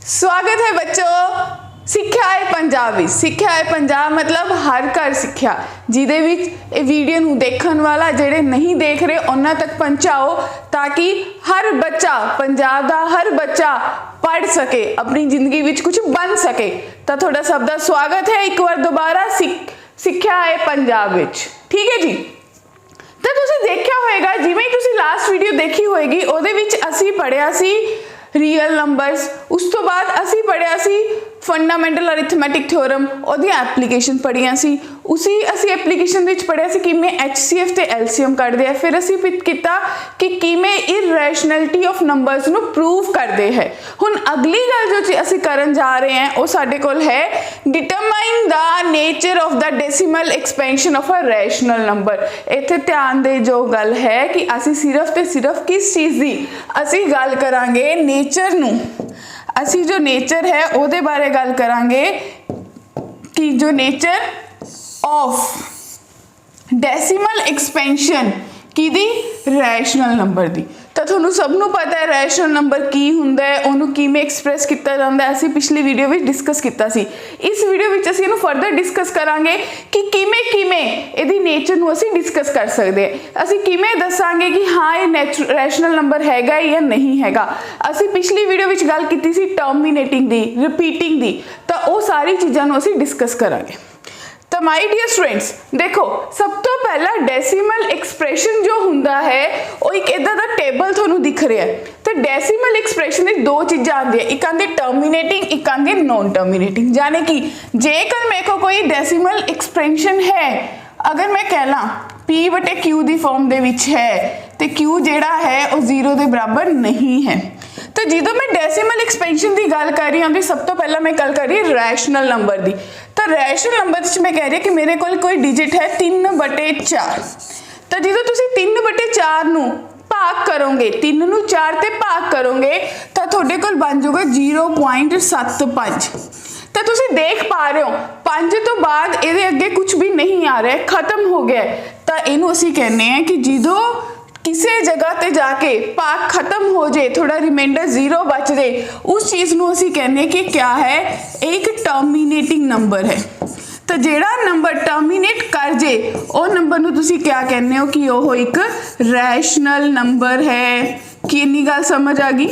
स्वागत है बच्चों। सिक्ख्या है पंजाब। सिक्ख्या है पंजाब मतलब हर घर सिक्ख्या, जिहदे विच इह वीडियो नूं देखण वाला जिहड़े नहीं देख रहे उन्हां तक पहुंचाओ ताकि हर बच्चा, पंजाब दा हर बच्चा पढ़ सके, अपनी जिंदगी विच कुछ बन सके। तो तुहाडा सब दा स्वागत है एक बार दोबारा सिक्ख्या है पंजाब विच। ठीक है जी। तो तुसीं देखिया होएगा, जिवें तुसीं लास्ट वीडियो देखी होएगी, उहदे विच असीं पढ़िया सी रियल नंबरस, उस तो बाद असी पढ़िया सी फंडामेंटल अरिथमैटिक थ्योरम, ओहदियां एप्लीकेशन पढ़िया सी। उसी असी एप्लीकेशन विच पढ़िया सी किवें HCF ते LCM कढदे आ। फिर असी कीता कि किवें इरैशनैलिटी ऑफ नंबर्स नूं प्रूव करदे है। हुण अगली गल जो असी करन जा रहे हैं वो साडे कोल है determine the nature of the decimal expansion of a rational number. इत्थे ध्यान दे जो गल है कि असी सिर्फ ते सिर्फ किस चीज़ दी असी गल करांगे, नेचर नूं। असी जो नेचर है ਉਹਦੇ बारे गल करांगे कि जो नेचर ऑफ डेसिमल एक्सपेंशन की दी रैशनल नंबर दी। तो तुहानू सबनू पता है रैशनल नंबर की हुंदा है, उन्होंने किवें एक्सप्रैस किया जाता है। असी पिछली वीडियो में डिस्कस किया सी। इस वीडियो में असी इहनूं फर्दर डिस्कस करांगे कि किवें इहदी नेचर नूं असी डिस्कस कर सकते हैं। असी किवें दसांगे कि हाँ ये रैशनल नंबर हैगा या नहीं हैगा। असी पिछली वीडियो में गल की सी टर्मिनेटिंग दी, रिपीटिंग दी, तो वो सारी चीज़ों नूं असी डिस्कस करांगे। तो माय डियर स्टूडेंट्स, देखो सब तो पहला डेसिमल एक्सप्रैशन जो हुंदा है वो एक इदा दा टेबल तुहानू दिख रहा है। तो डेसिमल एक्सप्रैशन में दो चीज़ें आती है, एक आती टर्मिनेटिंग, एक आती नॉन टर्मिनेटिंग। यानी कि जेकर मेरे को कोई डेसिमल एक्सप्रैशन है, अगर मैं कह ला P/Q की फॉर्म दे विच है तो Q जिहड़ा है वो 0 के बराबर नहीं है। तो जो मैं डेसिमल एक्सपेंशन की गल कर रही हूँ, सब तो पहला मैं गल कर रही रैशनल नंबर की। तो रैशनल नंबर मैं कह रही कि मेरे को कोई डिजिट है 3/4। तो जो तुम 3/4 नूं भाग करोगे, 3 नूं 4 ते भाग करोगे तो तुहाडे कोल बन जाऊगा 0.75। तो तुम देख पा रहे हो 5 तो बाद ये अगे कुछ भी नहीं आ रहा है, खत्म हो गया। तो इनू असी कहने हैं कि जो किसी जगह ते जाके भाग खत्म हो जाए, थोड़ा रिमाइंडर 0 बच जाए, उस चीज़ नूं असी कहने कि क्या है, एक टर्मिनेटिंग नंबर है। तो जेड़ा नंबर टर्मिनेट कर जे वो नंबर नूं तुसी क्या कहने हो कि वो एक रैशनल नंबर है। कि इन्नी गल समझ आ गई।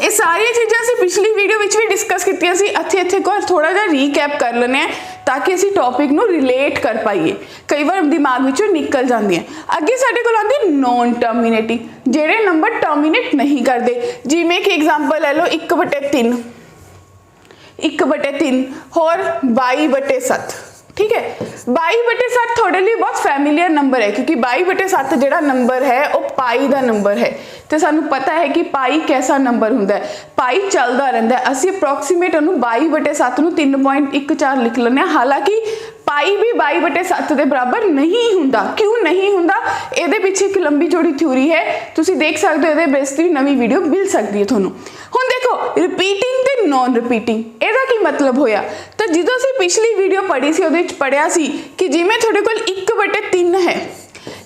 ये सारी चीज़ें असी पिछली वीडियो में भी डिस्कस की। इत्थे को थोड़ा जिहा रीकैप कर लें ताकि असी टॉपिक नूं रिलेट कर पाइए। कई बार दिमाग विचों निकल जाती है। अगे साडे कोल आंदी नॉन टर्मिनेटिंग, जेड़े नंबर टर्मिनेट नहीं करते। जिवें कि एग्जाम्पल ले लो 1/3, 1/3 और 22/7। ठीक है, 22/7 थोड़े लिए बहुत फैमिलियर नंबर है, क्योंकि 22/7 जो नंबर है वो पाई का नंबर है। तो सानू पता है कि पाई कैसा नंबर होंदा है, पाई चलता रहता है। असी अप्रोक्सीमेट उन्होंने 22/7 नूं 3.14 लिख लें। हालांकि पाई भी 22/7 के बराबर नहीं होंदा। क्यों नहीं होंदा, ये पीछे एक लंबी चौड़ी थ्योरी है, तुसीं देख सकते हो। ये बेस की नवी वीडियो मिल सकती है थोनों। हुण देखो रिपीटिंग ते नॉन रिपीटिंग, ਇਹਦਾ की मतलब होया। तो जो असीं पिछली वीडियो पढ़ी सी ਉਹਦੇ ਵਿੱਚ पढ़िया सी कि जिवें तुहाडे कोल 1/3 है,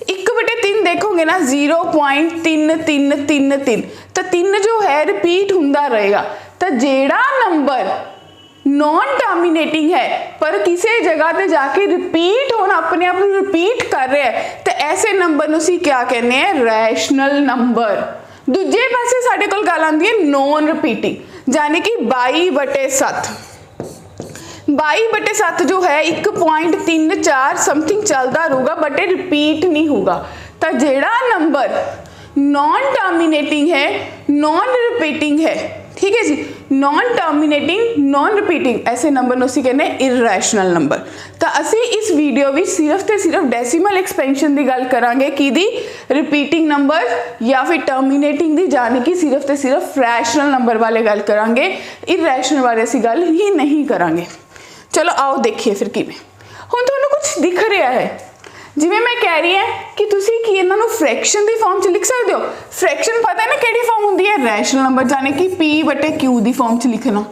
1/3 देखोगे ना 0.3333, तो 3 जो है रिपीट होंदा रहेगा। तो जेड़ा नंबर नॉन टर्मिनेटिंग है पर किसी जगह पे जाके रिपीट होना, अपने आप रिपीट कर रहे हैं, तो ऐसे नंबर नूं असीं क्या कहने हैं, रैशनल नंबर। दूजे पासे साडे कोल गल आंदी है नॉन रिपीटिंग, यानी कि 22/7। 22/7 जो है 1.34 समथिंग चलता रहूगा, बट ये रिपीट नहीं होगा। तो जेड़ा नंबर नॉन टर्मिनेटिंग है, नॉन रिपीटिंग है, ठीक है जी, नॉन टर्मिनेटिंग, नॉन रिपीटिंग, ऐसे नंबर नूं असीं कहने इरैशनल नंबर। तो असी इस वीडियो में सिर्फ तो सिर्फ डेसिमल एक्सपेंशन की गल करांगे, कि दी रिपीटिंग नंबर या फिर टर्मिनेटिंग की, यानी कि सिर्फ तो सिर्फ रैशनल नंबर वाले गल करांगे, इरैशनल वाले असीं गल ही नहीं करांगे। चलो आओ देखिए फिर किवें। हुण तुहानूं कुछ दिख रहा है, जिवें मैं कह रही है कि तुसीं की इन्हां नूं फ्रैक्शन की फॉर्म च लिख सकते हो। फ्रैक्शन पता है ना किहड़ी फॉर्म होंदी है, रैशनल नंबर, यानी कि P/Q की फॉर्म च लिखना।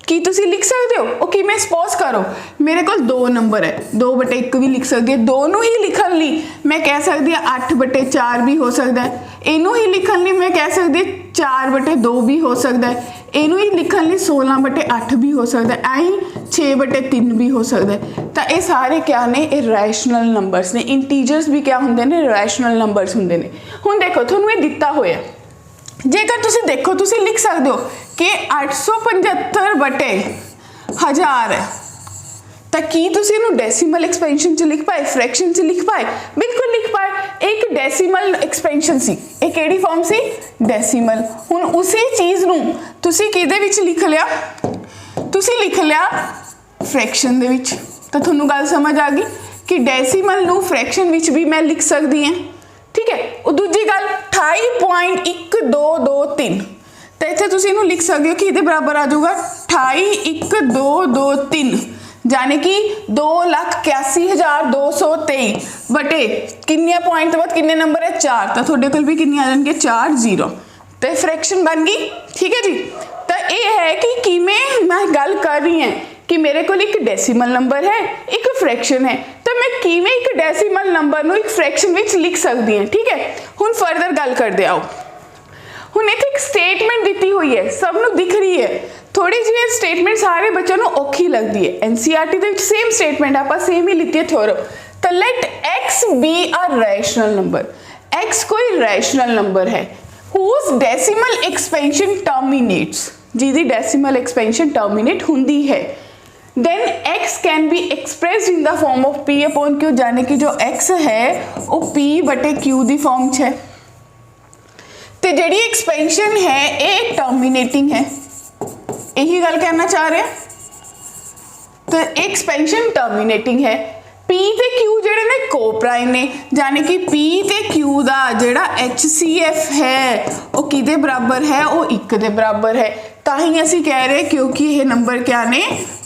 की तुसी लिख सकते हो वो किवें, सपोज करो मेरे को 2 नंबर है, 2/1 भी लिख सकती है। दोनों ही लिखण लई मैं कह सकती 8/4 भी हो सकता है। इनू ही लिखण लई मैं कह सकती सकती है 4/2 भी हो सकता है, इनू ही लिखने लिए 16/8 भी हो सकता है, आई 6/3 भी हो सकता है। तो ये सारे क्या ने, ये रैशनल नंबर्स ने। इंटीजर्स भी क्या होंगे ने, रैशनल नंबर्स होंगे ने। हुण देखो तुहानूं ये दिता होया, जेकर तुसीं देखो तुसीं लिख सकते हो कि 875/1000 है, तो की तुसीं इहनूं डेसीमल एक्सपेंशन च लिख पाए, फ्रैक्शन च लिख पाए? बिल्कुल लिख पाए। एक डेसीमल एक्सपेंशन सी, एक किहड़ी फॉर्म सी, डेसीमल। हुण उसी चीज़ नूं तुसीं किहदे विच लिख लिया, तुसीं लिख लिया फ्रैक्शन दे विच। तो तुहानूं गल समझ आ गई कि डेसीमल नूं फ्रैक्शन विच भी मैं लिख सकती हाँ, ठीक है। और दूजी गल 28.1223, तो इत्थे तुसीं इहनूं लिख सकते हो कि इहदे बराबर आ जाऊगा 28.1223, यानी कि 2,81,223 बटे किन्ने पॉइंट तो बाद किन्ने नंबर है, 4। तो थोड़े कोल भी किन्नी आ जाएंगे, 4 0। तो फ्रैक्शन बन गई, ठीक है जी। तो ये है कि किमें मैं गल कर रही हैं कि मेरे को एक डेसीमल नंबर है, एक फ्रैक्शन है, तो मैं किमें एक डेसीमल नंबर नूं एक फ्रैक्शन विच लिख सकती हैं, ठीक है। हुण फर्दर गल करदे आओ। हुण इत्थे एक स्टेटमेंट दी हुई है, सबनूं दिख रही है। थोड़ी जी स्टेटमेंट सारे बच्चों को औखी लगती है। एनसीईआरटी दे विच सेम स्टेटमेंट आप सेम ही लिखी है थ्योरम। तो let x be a rational number, x कोई रैशनल नंबर है whose decimal expansion terminates, जिहदी डेसिमल एक्सपेंशन टर्मिनेट हुंदी है, then x can be expressed in the form of p upon q, यानी कि जो x है वो p/q दी फॉर्म च है। तो जिहड़ी एक्सपेंशन है ये टर्मिनेटिंग है, यही गल कहना चाह रहे हैं। तो एक्सपेंशन टर्मिनेटिंग है। P ते Q जेडे ने कोप्राइम ने, यानी कि P ते Q दा जेड़ा HCF है वो किदे बराबर है, वो 1 दे बराबर है। ताही असी कह रहे क्योंकि ये नंबर क्या ने,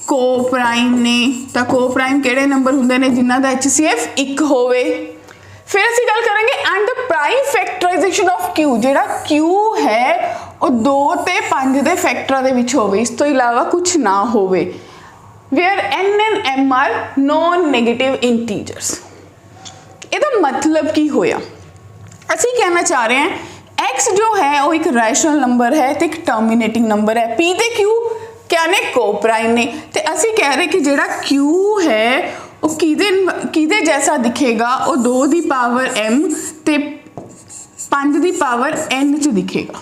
कोप्राइम ने। तो कोप्राइम केड़े नंबर हुंदे ने जिन्हां दा HCF 1 होवे। फिर असी गल करेंगे and the prime factorization of Q, जेड़ा Q है वो 2 ते 5 दे फैक्टरा दे विच होवे, इस तो इलावा कुछ ना होवे। Where n and m are non-negative integers। ਇਹਦਾ मतलब की होया, ਅਸੀਂ कहना चाह रहे हैं x जो है वो एक रैशनल नंबर है तो एक टर्मिनेटिंग नंबर है। p ते q क्या ने, कोप्राइम ने। तो ਅਸੀਂ कह रहे कि जेड़ा q है वो किदे जैसा दिखेगा, वो 2 दी पावर m ते 5 दी पावर n च दिखेगा।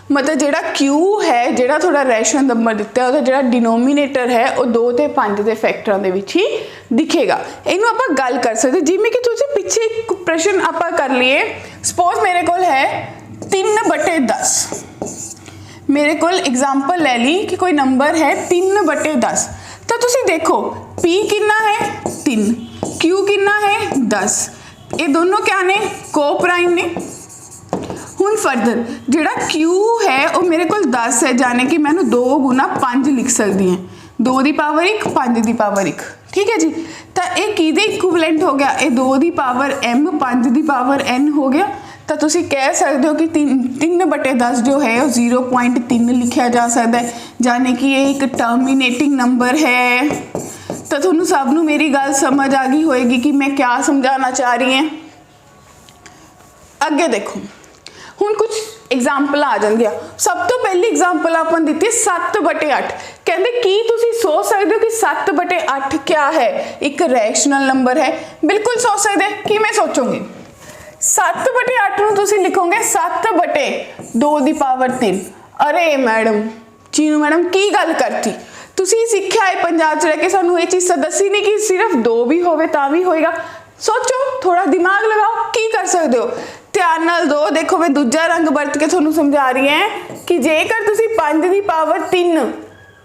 मतलब जेड़ा Q है, जेड़ा थोड़ा रैशनल नंबर दिता है, जेड़ा डिनोमीनेटर है वो 2 ते 5 के फैक्टरां दे विच ही दिखेगा। इनू आपां गल कर सकते, जिवें कि तुसीं पिछे एक प्रश्न आपां कर लिए। सपोज मेरे कोल है 3/10, मेरे कोल एग्जाम्पल ले ली कि कोई नंबर है 3/10। तो तुसीं देखो P कितना है 3, Q कितना है 10, ये दोनों क्या ने, कोप्राइम ने। हुण फर्दर जेड़ा Q है वो मेरे को 10 है, जाने कि मैं 2 × 5 लिख सकती हैं, 2 दी पावर 1 5 दी पावर 1, ठीक है जी। तो ये किदे इक्विवेलेंट हो गया, ये 2 दी पावर m 5 दी पावर n हो गया। तो तुसीं कह सकते हो कि 3/10 जो है वो 0.3 लिखा जा सकता है, जाने कि ये एक टर्मिनेटिंग नंबर है। तो तुहानूं सबनूं मेरी गल समझ आ गई होएगी कि मैं क्या समझाना चाह रही हैं। अगे देखो हुण कुछ एग्जाम्पल आ जाएंगे। सब तो पहली एग्जाम्पल अपन दी 7/8। कहते कि तुसीं सोच सकते हो कि 7/8 क्या है, एक रैशनल नंबर है। बिल्कुल सोच सकते, कि मैं सोचूंगी 7/8 नूं तुसीं लिखोगे 7/2 दी पावर 3। अरे मैडम चीनू मैडम की गल करती, तुसीं सिक्ख्या है पंजाब च रह के, सानूं ये चीज़ दसी नहीं कि सिर्फ 2 भी होवे तां भी होएगा। सोचो, थोड़ा दिमाग लगाओ, की कर सकते हो। ध्यान नाल दो, देखो मैं दूजा रंग बरत के थोनू समझा रही हैं कि जेकर तुसीं 5 दी पावर 3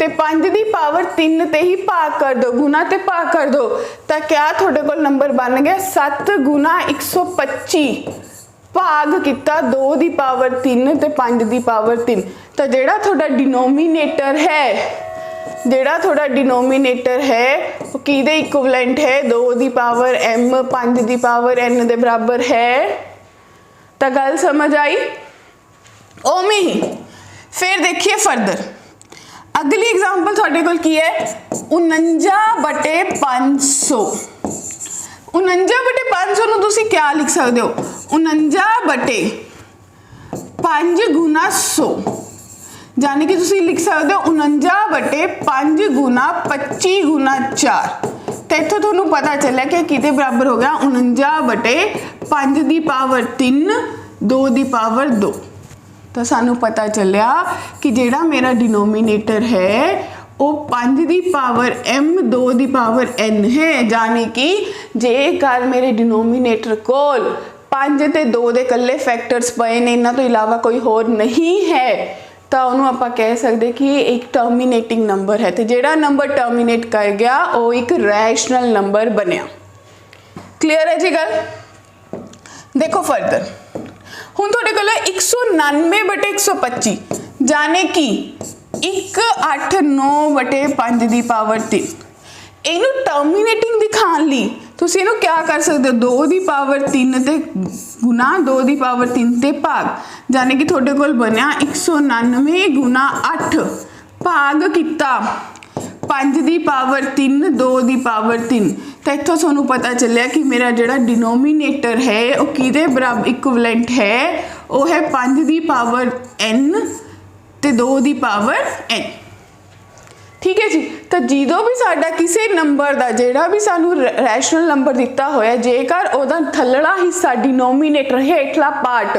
ते 5 दी पावर 3 ते ही भाग कर दो, गुना ते भाग कर दो, तो क्या थोड़े कोल नंबर बन गया 7 × 125 भाग किता 2 दी पावर 3 ते 5 दी पावर 3। तो जेड़ा थोड़ा डिनोमीनेटर है, जेड़ा थोड़ा डिनोमीनेटर है वो किदे इक्विवेलेंट है, 2 दी पावर m 5 दी पावर n दे बराबर है। तो गल समझ आई। ओमे ही फिर देखिए फर्दर अगली एग्जाम्पल थोड़े कोल की है 49/500। 49/500 नूं तुसीं क्या लिख सकते हो, 49/500 5 गुना 100 यानी कि तुसी लिख सकते हो 49/5 गुना 25 गुना 4। तो इत्थों तुहानूं पता चलिया कि किहदे बराबर हो गया 49/5 दी पावर 3 2 दी पावर 2। तो सानूं पता चलिया कि जिहड़ा मेरा डिनोमीनेटर है वो 5 दी पावर m 2 दी पावर n है। यानी कि जेकर मेरे डिनोमीनेटर कोल 5 ते 2 दे कल्ले फैक्टर्स पए ने, इन्हां तो इलावा कोई होर नहीं है, तो उन्होंने आप कह सकते कि एक टर्मीनेटिंग नंबर है। तो जिहड़ा नंबर टर्मीनेट कर गया वो एक रैशनल नंबर बनया। क्लीयर है जी गल? देखो फर्दर हुण तुहाडे कोल 199/125 जाने कि 189/5 दी पावर 3। इनू टर्मीनेटिंग दिखाने लई तुसीं इनू क्या कर सकते हो 2 दी पावर 3 ते गुना 2 दी पावर 3 ते भाग, यानी कि तुहाडे कोल बनया 199 गुना 8 भाग किता 5 दी पावर 3 2 दी पावर 3। तो इत्थों तुहानूं पता चलिया कि मेरा जिहड़ा डिनोमीनेटर है वो किहदे बराबर इक्विवेलेंट है, वो है 5 दी पावर n ते 2 दी पावर n। ठीक है जी। तो जो भी साडा किसी नंबर का जिहड़ा भी सानू रैशनल नंबर दिता होया, जेकर उहदा थल्लड़ा हिस्सा डिनोमीनेटर हेठला पार्ट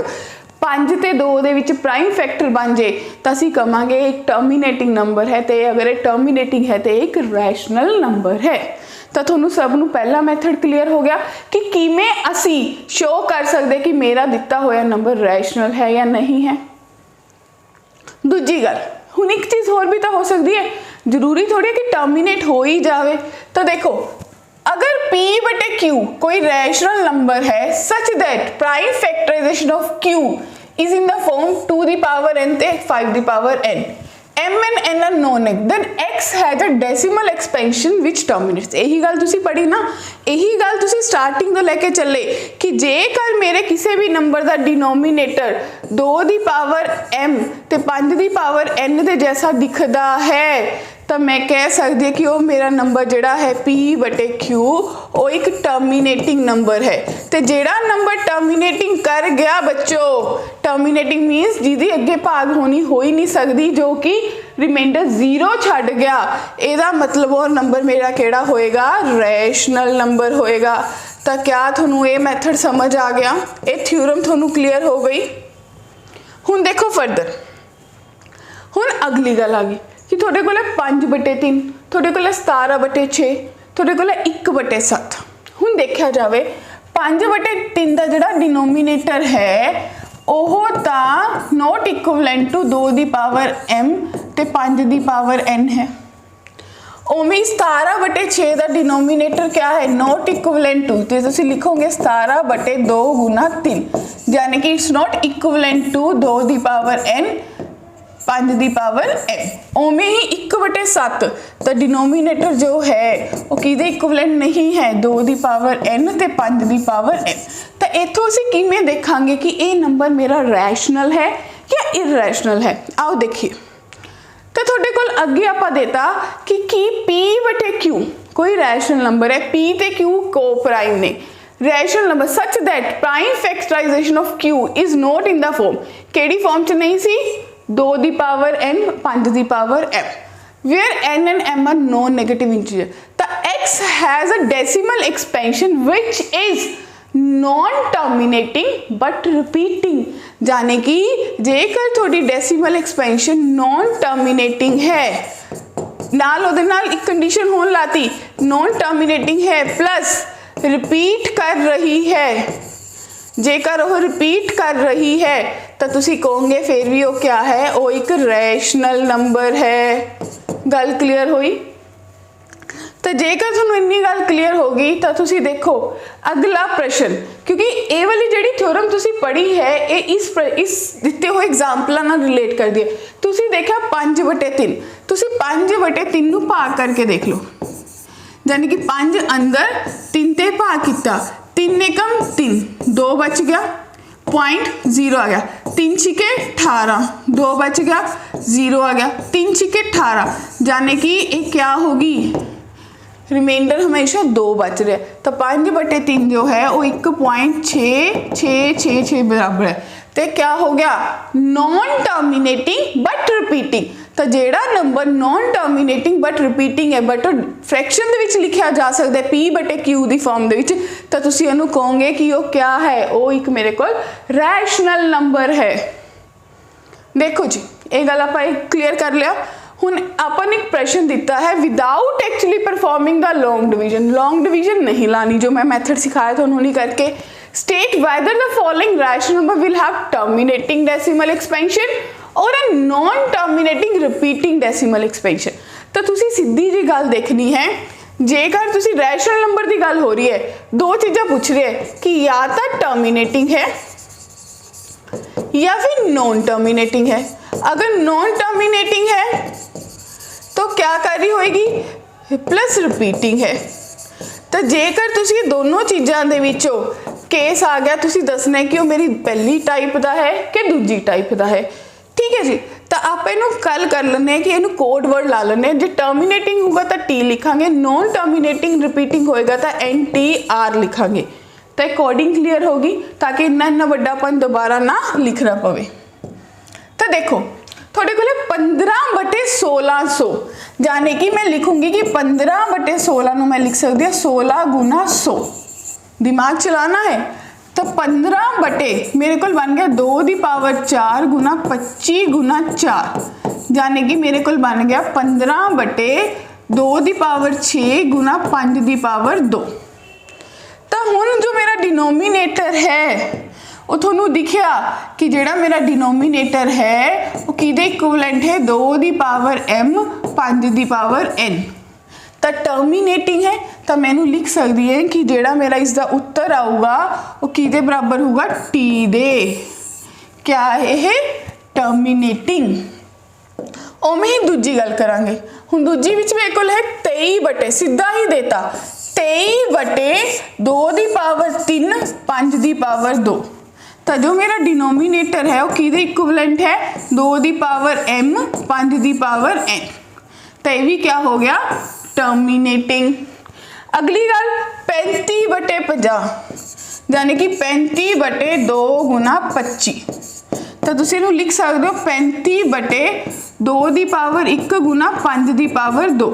5 ते 2 दे विच प्राइम फैक्टर बन जाए तो असीं कहांगे एक टर्मीनेटिंग नंबर है। तो अगर ये टर्मीनेटिंग है तो एक रैशनल नंबर है। तो तुहानूं सब नूं पहला मैथड क्लीयर हो गया कि किवें असीं शो कर सकते कि मेरा दिता होया नंबर रैशनल है या नहीं है। दूजी गल, हुण एक चीज़ होर भी तो हो सकती है, जरूरी थोड़ी है कि टर्मिनेट हो ही जाए। तो देखो अगर p/q कोई रैशनल नंबर है such that prime factorization of q is in the form 2 दी पावर n ते 5 दी power n, m and n are known, then x has a decimal expansion which terminates। यही गल तुसी पढ़ी ना, यही गल तुसी स्टार्टिंग तो लेके चले कि जेकर मेरे किसी भी नंबर का डिनोमीनेटर 2 दी पावर m ते 5 दी पावर n दे जैसा दिखता है तो मैं कह सकती कि वो मेरा नंबर जिहड़ा है p/q वो एक टर्मीनेटिंग नंबर है। तो जिहड़ा नंबर टर्मीनेटिंग कर गया बच्चों, टर्मीनेटिंग मीनस जिहदी अगे भाग होनी हो ही नहीं सकती, जो कि रिमाइंडर 0 छड्ड गया, ਇਹਦਾ मतलब वो नंबर मेरा किहड़ा होएगा रैशनल नंबर होएगा। तो क्या तुहानूं ये मैथड समझ आ गया? ये थ्योरम तुहानूं क्लीयर हो गई? हुण देखो फर्दर, हुण अगली गल आ गई कि तुहाडे कोल 5/3, तुहाडे कोल 17/6, तुहाडे कोल 1/7। हुण देखिया जावे 5/3 का जिहड़ा डिनोमीनेटर है ਉਹ ਤਾਂ नॉट इक्विवेलेंट टू 2 दी पावर m ते 5 दी पावर n है। उमें 17/6 का डिनोमीनेटर क्या है नॉट इक्विवेलेंट टू, तो तुसीं लिखोगे 17/2 गुना 3, यानी कि इट्स नॉट इक्विवेलेंट टू 2 दी पावर n 5 दी पावर m। उमें ही 1/7 तो डिनोमीनेटर जो है वो किहदे इक्विवेलेंट नहीं है 2 दी पावर n ते 5 दी पावर m। तो इत्थों असीं किवें देखांगे कि ये नंबर मेरा रैशनल है या इरैशनल है। आओ देखिए, तो तुहाडे कोल अगे आपां देता कि p/q कोई रैशनल नंबर है, p ते q को प्राइम ने, rational number such that prime factorization of q is not in the form, केड़ी फॉर्म च नहीं सी 2 दी पावर n 5 दी power m, where n and m are non-negative integer। तो x has a decimal expansion which is non-terminating but repeating, यानी कि जेकर थोड़ी डेसिमल एक्सपेंशन नॉन टर्मिनेटिंग है नाल उहदे नाल एक कंडीशन होन लाती नॉन टर्मिनेटिंग है प्लस रिपीट कर रही है, जेकर वो रिपीट कर रही है तो तुसी कहोगे फिर भी वो क्या है वो एक रैशनल नंबर है। गल क्लीयर हुई? तो जेकर तुहानूं इन्नी गल क्लीयर होगी तो तुसी देखो अगला प्रश्न, क्योंकि ये वाली जिहड़ी थ्योरम तुसी पढ़ी है ये इस दिते हुए एग्जाम्पलों नाल रिलेट कर दिए। तुसी देखा 5/3, तुसी 5/3 नूं भाग करके देख लो, यानी कि 5 अंदर 3 ते भाग किया, 3 एकम 3 2 बच गया, पॉइंट 0 आ गया, 3 छिके 18 2 बच गया 0 आ गया, 3 छिके 18, यानी कि ये क्या होगी रिमाइंडर हमेशा 2 बच रहा है। तो 5/3 जो है वो 1.666 बराबर है। तो क्या हो गया नॉन टर्मिनेटिंग बट रिपीटिंग। तो जेड़ा number non terminating but repeating है बट फ्रैक्शन दे विच लिखिया जा सकता है P/Q दी फॉर्म दे विच, तो तुसी इहनूं कहोगे कि वो क्या है, वो एक मेरे कोल रैशनल नंबर है। देखो जी ये गल आपां क्लीयर कर लिया। हुण अपन एक प्रश्न दिता है without actually performing the long division. Long division नहीं लानी, जो मैं मैथड सिखाया था उन्होंने करके। State whether the following rational number will have terminating decimal expansion और a non terminating repeating decimal expansion. तो तुसी सीधी जी गल देखनी है, जेकर तुसी रैशनल नंबर की गल हो रही है, दो चीज़ां पूछ रही है कि या तो टर्मिनेटिंग है या फिर नॉन टर्मिनेटिंग है। अगर नॉन टर्मिनेटिंग है तो क्या कर रही होएगी, प्लस रिपीटिंग है। तो जेकर तुसी दोनों चीज़ों के विचों केस आ गया, तुसी दसना है कि वो मेरी पहली टाइप का है कि दूजी टाइप का है। ठीक है जी, तो आप इनू कल कर लें कि इनू कोड वर्ड ला लें। जो टर्मिनेटिंग होगा तो टी लिखांगे, नॉन टर्मिनेटिंग रिपीटिंग होएगा तो NTR लिखांगे। तो कोडिंग क्लीयर होगी ताकि इन्ना वड्डापन दोबारा ना लिखना पवे। तो देखो थोड़े को 15/1600 यानी कि मैं लिखूंगी कि 15/16 मैं लिख सकती हूँ 16 गुना 100। दिमाग चलाना है। तो 15 बटे मेरे को बन गया 2 दी पावर 4 गुना 25 गुना 4 यानी कि मेरे को बन गया 15 बटे 2 दी पावर 6 गुना 5 दी पावर 2। तो हुण जो मेरा डिनोमीनेटर है वो थोनू दिखिया कि जेड़ा मेरा डिनोमीनेटर है वो किदे इक्विवेलेंट है 2 दी पावर m 5 दी पावर n। तो टर्मिनेटिंग है तो मैनू लिख सकती है कि जेड़ा मेरा इसका उत्तर आऊगा वो किदे बराबर होगा टी दे। क्या है टर्मिनेटिंग। उमें ही दूजी गल करांगे। हुण दूजी विच मेरे कोल है 23 बटे सीधा ही देता 23 बटे 2 दी पावर 3 5 दी पावर 2। तो जो मेरा डिनोमीनेटर है वो किदे इक्विवेलेंट है 2 दी पावर m 5 दी पावर n। तो ये भी क्या हो गया टर्मिनेटिंग। अगली गल 35/50 यानी कि 35 बटे 2 गुना 25। तो तुसी इहनूं लिख सकते हो 35 बटे 2 दी पावर 1 गुना 5 दी पावर 2।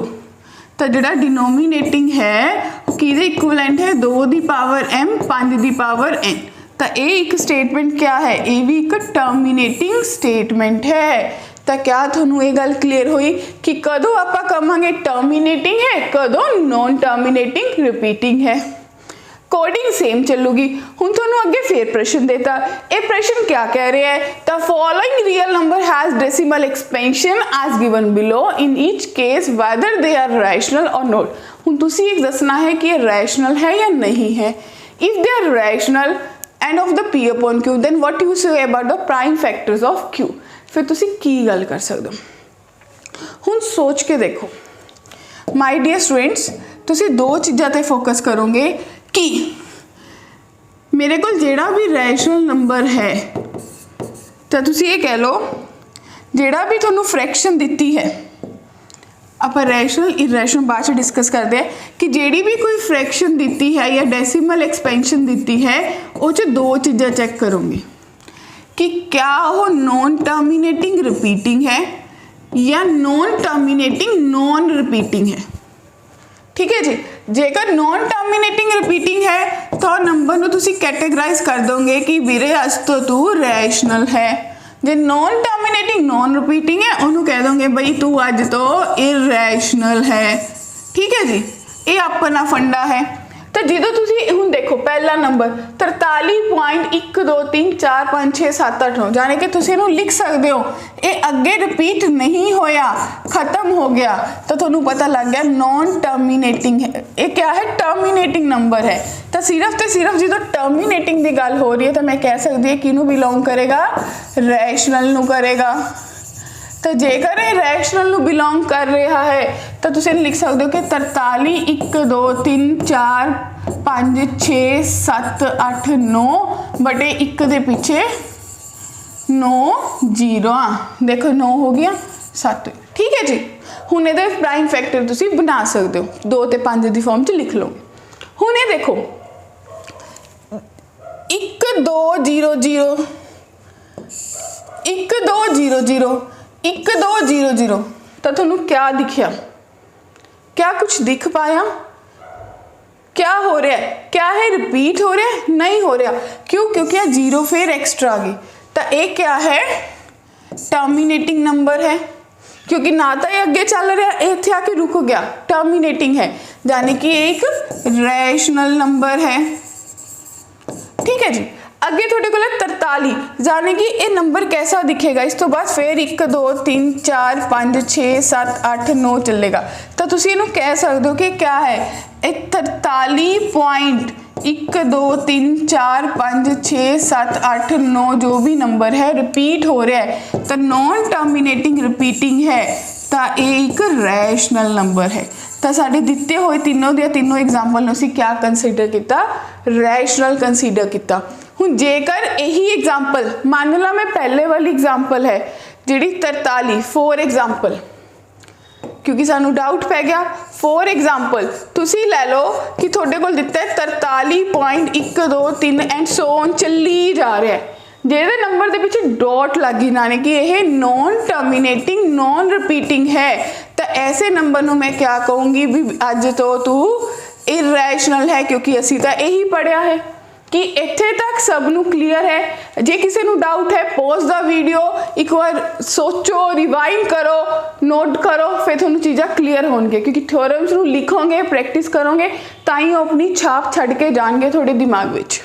तो जिहड़ा डिनोमीनेटिंग है किहदे इक्विवेलेंट है 2 दी पावर m 5 दी पावर n। तो ये एक स्टेटमेंट क्या है, ये भी एक टर्मिनेटिंग स्टेटमेंट है। तो क्या थोनू ये गल क्लीयर हुई कि कदों आपां कहांगे टर्मिनेटिंग है, कदों नॉन टर्मिनेटिंग रिपीटिंग है। कोडिंग सेम चलूगी। हुण थोनू अगे फिर प्रश्न देता, ये प्रश्न क्या कह रहा है, the following real number has decimal expansion as given below in each case whether they are rational or not. हुण तुसी एक दसना है कि ये रैशनल है या नहीं है। If they are rational and of the P upon Q then what you say about the prime factors of Q। फिर तुसी की गल कर सकते हो। हुण सोच के देखो माय डियर स्टूडेंट्स, तुसी दो चीज़ों ते फोकस करोगे कि मेरे को जेड़ा भी रैशनल नंबर है तो तुसी ये कह लो जेड़ा भी थोनू फ्रैक्शन दिती है, आप रैशनल इरेशनल बाद में डिस्कस करते हैं कि जेड़ी भी कोई फ्रैक्शन दिती है या डेसिमल एक्सपेंशन दिती है वो च दो चीज़ें चेक करूँगी कि क्या वो नॉन टर्मिनेटिंग रिपीटिंग है या नॉन टर्मिनेटिंग नॉन रिपीटिंग है। ठीक है जी, जेकर नॉन टर्मिनेटिंग रिपीटिंग है तो नंबर नूं तुसी कैटेगराइज कर दोगे कि वीरे अज तो तू रैशनल है। जे नॉन टर्मिनेटिंग नॉन रिपीटिंग है उन्होंने कह दोगे बई तू अज तो इरैशनल है। ठीक है जी, ये अपना फंडा है। तो जो तुसी हुण देखो पहला नंबर 43.123456789 जाने कि तुसी इहनूं लिख सकते हो ये अगे रिपीट नहीं होया खत्म हो गया तो तुहानूं पता लग गया नॉन टर्मिनेटिंग है। ये क्या है टर्मिनेटिंग नंबर है। तो सिर्फ जो टर्मिनेटिंग की गल हो रही है तो मैं कह सकती है किनू बिलोंग करेगा रैशनल नूं करेगा। तो जेकर ये रैशनल नूं बिलोंग कर रहा है तो तुसीं लिख सकते हो कि 43 1 2 3 4 5 6 7 8 9 बटे 1 के पीछे 9 0 देखो 9 हो गया 7। ठीक है जी, हुण इहदे प्राइम फैक्टर तुसीं बना सकते हो 2 ते 5 की फॉर्म च लिख लो। हुण ये देखो 1 2 0 0 1200 1200 तो ਤੁਹਾਨੂੰ क्या दिखिया? क्या कुछ दिख पाया? क्या हो रहा है? क्या है रिपीट हो रहा है? नहीं हो रहा। क्यों? क्योंकि यह जीरो फिर एक्स्ट्रा आ गई। तो ये क्या है? टर्मिनेटिंग नंबर है, क्योंकि ना तो ये अगे चल रहा है, इत्थे आके रुक गया, टर्मिनेटिंग है, यानी कि एक रैशनल नंबर है। ठीक है जी। अगे थोड़े को 43, यानी कि ये नंबर कैसा दिखेगा? इस तो बाद फिर 1 2 3 4 5 6 7 8 9 चलेगा। तो तुसी इहनूं कह सकते हो कि क्या है? 43.1 2 3 4 5 6 7 8 9 जो भी नंबर है रिपीट हो रहा है, तो नॉन टर्मिनेटिंग रिपीटिंग है, तो ये एक रैशनल नंबर है। तो साढ़े दिते हुए तीनों दिया तीनों एग्जाम्पल ने असीं क्या कंसीडर किया? रैशनल कंसीडर किया। हुण जेकर यही एग्जाम्पल मान ला मैं पहले वाली एग्जाम्पल है जिहड़ी 43 फॉर एग्जाम्पल, क्योंकि सानू डाउट पै गया, फॉर एग्जाम्पल तुसी लै लो कि थोड़े कोल दिता है 43.1 2 3 एंड सो ऑन चली जा रहा है, जेदे नंबर दे पिछे डॉट लग गई, यानी कि यह नॉन टर्मिनेटिंग नॉन रिपीटिंग है, तो ऐसे नंबर नूं मैं क्या कहूँगी भी अज तो तू इरैशनल है, क्योंकि असी तो यही पढ़िया है कि इत्थे तक सब नू क्लीयर है। जे किसी नू डाउट है पॉज द वीडियो, एक बार सोचो, रिवाइंड करो, नोट करो, फिर थोनू चीज़ां क्लीयर होंगे, क्योंकि थ्योरम्स नू लिखोगे, प्रैक्टिस करोगे, ताई अपनी छाप छड़ के जाएंगे थोड़े दिमाग विच।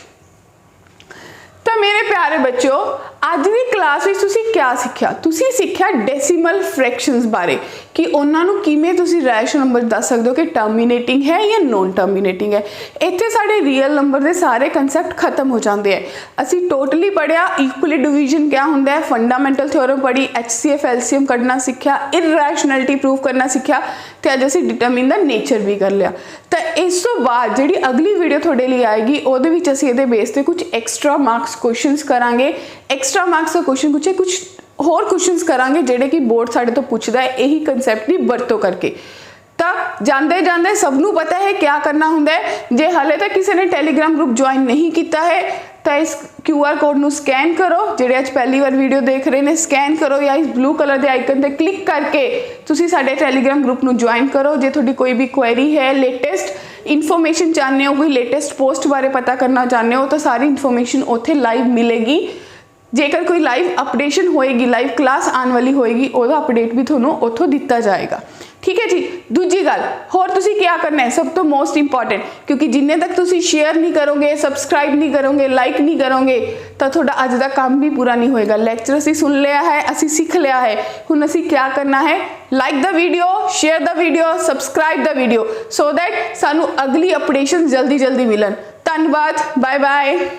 तो मेरे प्यारे बच्चों, अज की क्लास में तुसी क्या सीखा? तुसी सीखा डेसिमल फ्रैक्शंस बारे, कि उन्होंने किमें तुसी रैशनल नंबर दस सकते हो कि टर्मिनेटिंग है या नॉन टर्मिनेटिंग है। इत्थे साढ़े रियल नंबर के सारे कंसैप्ट खत्म हो जाते हैं। असी टोटली पढ़िया इक्वली डिवीजन क्या होंदा है, फंडामेंटल थ्योरम पढ़ी, HCF LCM कढ़ना सीखा, इरैशनैलिटी प्रूव करना सीखा, तो अज असी डिटरमिन द नेचर भी कर लिया। तो इस तो बाद जी अगली वीडियो थोड़े लिए आएगी, वो असी ये बेस पर कुछ एक्सट्रा मार्क्स क्वेश्चंस करांगे, एक्स्ट्रा मार्क्स का क्वेश्चन पूछे, कुछ होर क्वेश्चंस करांगे जेडे कि बोर्ड साडे तो पूछदा है, यही कंसैप्ट की वरतों करके। तो जाते जाते सबनों पता है क्या करना हुंदा है। जे हाले तक किसी ने टैलीग्राम ग्रुप ज्वाइन नहीं किया है तो इस QR कोड नू स्कैन करो, जेडे अज पहली बार वीडियो देख रहे हैं स्कैन करो, या इस ब्लू कलर के आइकन पर क्लिक करके तुसी साडे टैलीग्राम ग्रुप नू ज्वाइन करो। जे थोड़ी कोई भी क्वेरी है, लेटेस्ट इन्फॉर्मेशन चाहते हो, कोई लेटेस्ट पोस्ट बारे पता करना चाहते हो, तो सारी इन्फॉर्मेशन उत्थे लाइव मिलेगी। जेकर कोई लाइव अपडेशन होएगी, लाइव क्लास आने वाली होएगी, ओदा अपडेट भी थोनों उथों दिता जाएगा। ठीक है जी। दूजी गल होर तुसी क्या करना है, सब तो मोस्ट इंपॉर्टेंट, क्योंकि जिन्ने तक तुसी शेयर नहीं करोगे, सबसक्राइब नहीं करोगे, लाइक नहीं करोगे, तो थोड़ा अज का काम भी पूरा नहीं होएगा। लैक्चर असी सुन लिया है, असी सीख लिया है, हुण असी क्या करना है, like the video, share the video, subscribe the video, so that सानू अगली अपडेशन जल्दी जल्दी मिलन। धन्यवाद, बाय बाय।